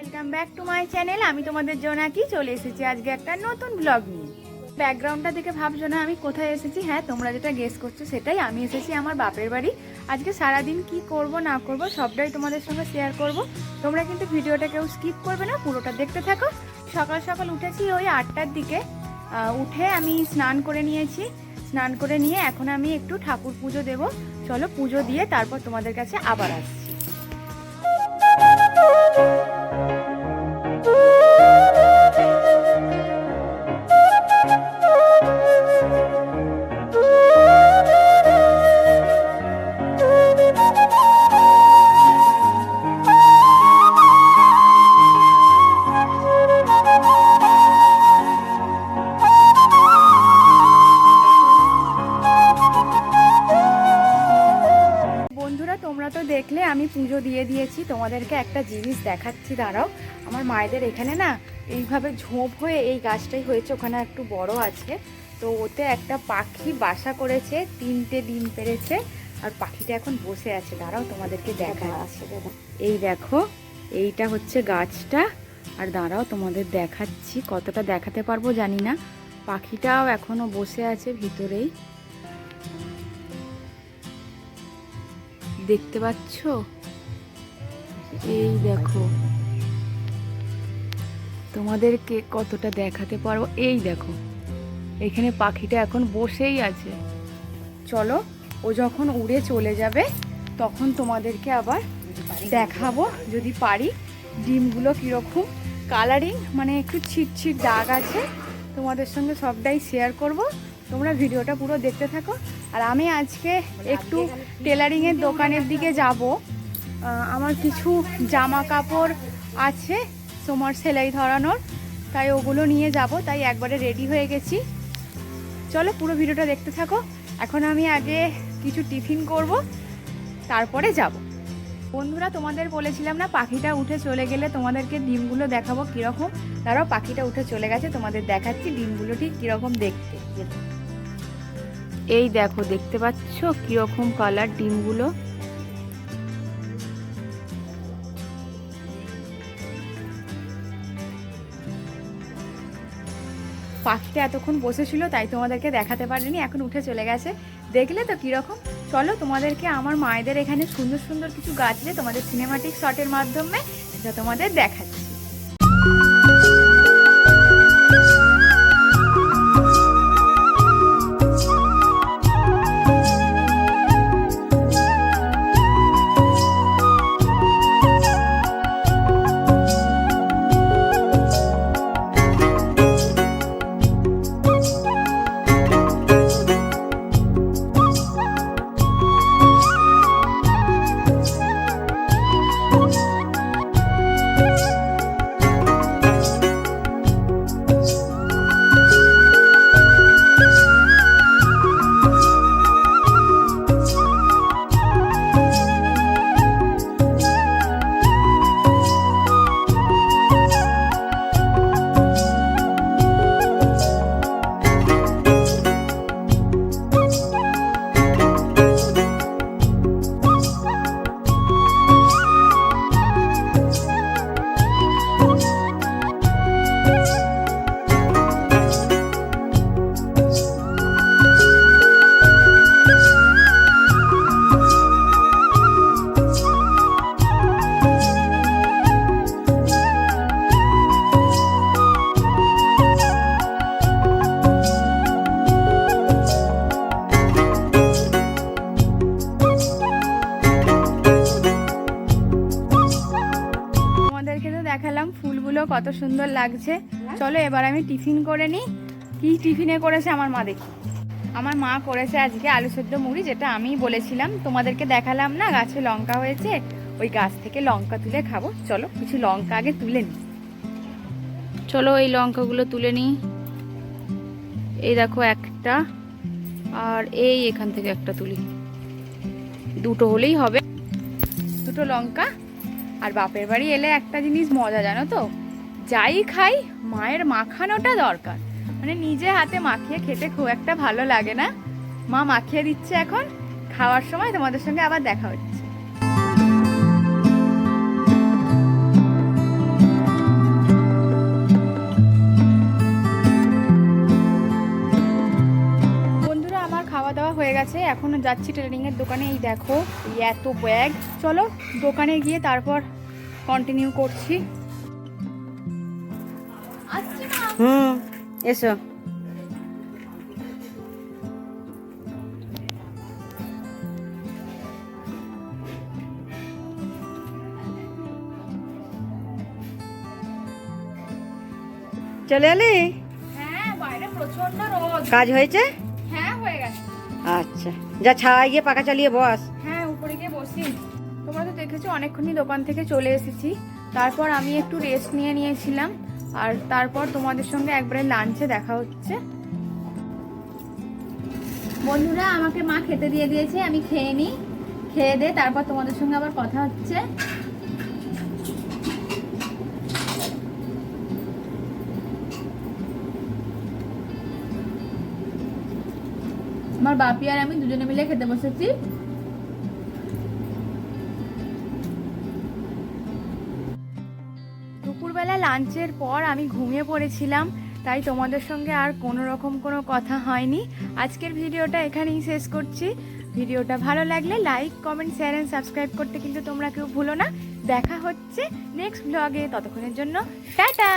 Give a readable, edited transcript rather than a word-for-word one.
Welcome back to my channel. আমি তোমাদের জোনাকি চলে এসেছি আজকে একটা নতুন ব্লগ নিয়ে। ব্যাকগ্রাউন্ডটা দেখে ভাবছো না আমি কোথায় এসেছি? হ্যাঁ, তোমরা যেটা গেস করছো সেটাই, আমি এসেছি আমার বাপের বাড়ি। আজকে সারাদিন কি করব না করব সবটাই তোমাদের সঙ্গে শেয়ার করব। তোমরা কিন্তু ভিডিওটা কেউ স্কিপ করবে না, পুরোটা দেখতে থাকো। সকাল সকাল উঠেছি ওই 8টার দিকে। উঠে আমি স্নান করে নিয়েছি। স্নান করে নিয়ে এখন আমি একটু ঠাকুর পুজো দেব। চলো পুজো দিয়ে তারপর তোমাদের কাছে আবার আসছি। তোমরা তো দেখলে আমি পুজো দিয়ে দিয়েছি। তোমাদেরকে একটা জিনিস দেখাচ্ছি, দাঁড়াও। আমার মায়েদের এখানে না এইভাবে ঝোপ হয়ে এই গাছটাই হয়েছে, ওখানে একটু বড় আছে। তো ওতে একটা পাখি বাসা করেছে, 3টে ডিম পেড়েছে, আর পাখিটা এখন বসে আছে। দাঁড়াও তোমাদেরকে দেখাচ্ছি। এই দেখো, এইটা হচ্ছে গাছটা। আর দাঁড়াও তোমাদের দেখাচ্ছি, কতটা দেখাতে পারবো জানি না। পাখিটাও এখনো বসে আছে ভিতরেই, দেখতে পাচ্ছ? এই দেখো, তোমাদেরকে কতটা দেখাতে পারবো। এই দেখো, এখানে পাখিটা এখন বসেই আছে। চলো, ও যখন উড়ে চলে যাবে তখন তোমাদেরকে আবার দেখাবো যদি পারি। ডিমগুলো কীরকম কালারিং, মানে একটু ছিটছিট দাগ আছে, তোমাদের সঙ্গে সবটাই শেয়ার করব। তোমরা ভিডিওটা পুরো দেখতে থাকো। আর আমি আজকে একটু টেলারিংয়ের দোকানের দিকে যাব। আমার কিছু জামা কাপড় আছে তোমার সেলাই ধরানোর, তাই ওগুলো নিয়ে যাব, তাই একবারে রেডি হয়ে গেছি। চলো পুরো ভিডিওটা দেখতে থাকো। এখন আমি আগে কিছু টিফিন করব, তারপরে যাব। বন্ধুরা, তোমাদের বলেছিলাম না পাখিটা উঠে চলে গেলে তোমাদেরকে ডিমগুলো দেখাবো কীরকম। তারাও পাখিটা উঠে চলে গেছে, তোমাদের দেখাচ্ছি ডিমগুলো ঠিক কীরকম দেখতে। এই দেখো, দেখতে পাচ্ছ কীরকম কালার ডিমগুলো। পাখিটা এতক্ষণ বসেছিল তাই তোমাদেরকে দেখাতে পারিনি, এখন উঠে চলে গেছে। দেখলে তো কীরকম। চলো তোমাদেরকে আমার মায়েদের এখানে সুন্দর সুন্দর কিছু গাছ দিয়ে তোমাদের সিনেমাটিক শটের মাধ্যমে সেটা তোমাদের দেখাচ্ছি। দেখালাম ফুলগুলো কত সুন্দর লাগছে। চলো এবার আমি টিফিন করে নিই। কি টিফিনে করেছে আমার মা দেখি। আমার মা করেছে আজকে আলু সেদ্ধ মুড়ি, যেটা আমি বলেছিলাম তোমাদেরকে দেখালাম না, গাছে লঙ্কা হয়েছে, ওই গাছ থেকে লঙ্কা তুলে খাবো। চলো কিছু লঙ্কা আগে তুলে নিই। চলো এই লঙ্কাগুলো তুলে নিই। এই দেখো একটা, আর এই এখান থেকে একটা তুলি, দুটো হলেই হবে, দুটো লঙ্কা। আর বাপের বাড়ি এলে একটা জিনিস মজা জানো তো, যাই খাই মায়ের মাখানোটা দরকার। মানে নিজে হাতে মাখিয়ে খেতে খুব একটা ভালো লাগে না। মা মাখিয়ে দিচ্ছে, এখন খাওয়ার সময় তোমাদের সঙ্গে আবার দেখা হচ্ছে। যাচ্ছি ট্রেনিংয়ের দোকানে। এই দেখো এই এত ব্যাগ। চলো দোকানে গিয়ে তারপর কন্টিনিউ করছি। আসছি মা। এসো। চলে এলি? হ্যাঁ, বাইরে প্রচন্ড রোদ। কাজ হয়েছে? হ্যাঁ, হয়ে গেছে। আচ্ছা, যা ছাওয়ায় গিয়ে পাখা চালিয়ে বস। হ্যাঁ, উপরে গিয়ে বসি। তোমরা তো দেখেছো অনেকক্ষণই দোকান থেকে চলে এসেছি। তারপর আমি একটু রেস্ট নিয়েছিলাম। আর তারপর তোমাদের সঙ্গে একবারে লাঞ্চে দেখা হচ্ছে। বন্ধুরা, আমাকে মা খেতে দিয়ে দিয়েছে, আমি খেয়ে নিই। খেয়ে দে তারপর তোমাদের সঙ্গে আবার কথা হচ্ছে। আমার বাপি আর আমি দুজনে মিলে খেতে বসেছি। দুপুরবেলা লাঞ্চের পর আমি ঘুমিয়ে পড়েছিলাম, তাই তোমাদের সঙ্গে আর কোনো রকম কোনো কথা হয়নি। আজকের ভিডিওটা এখানেই শেষ করছি। ভিডিওটা ভালো লাগলে like, comment, share and subscribe করতে কিন্তু তোমরা কেউ ভুলো না। দেখা হচ্ছে নেক্সট ব্লগে। ততক্ষণের জন্য টাটা।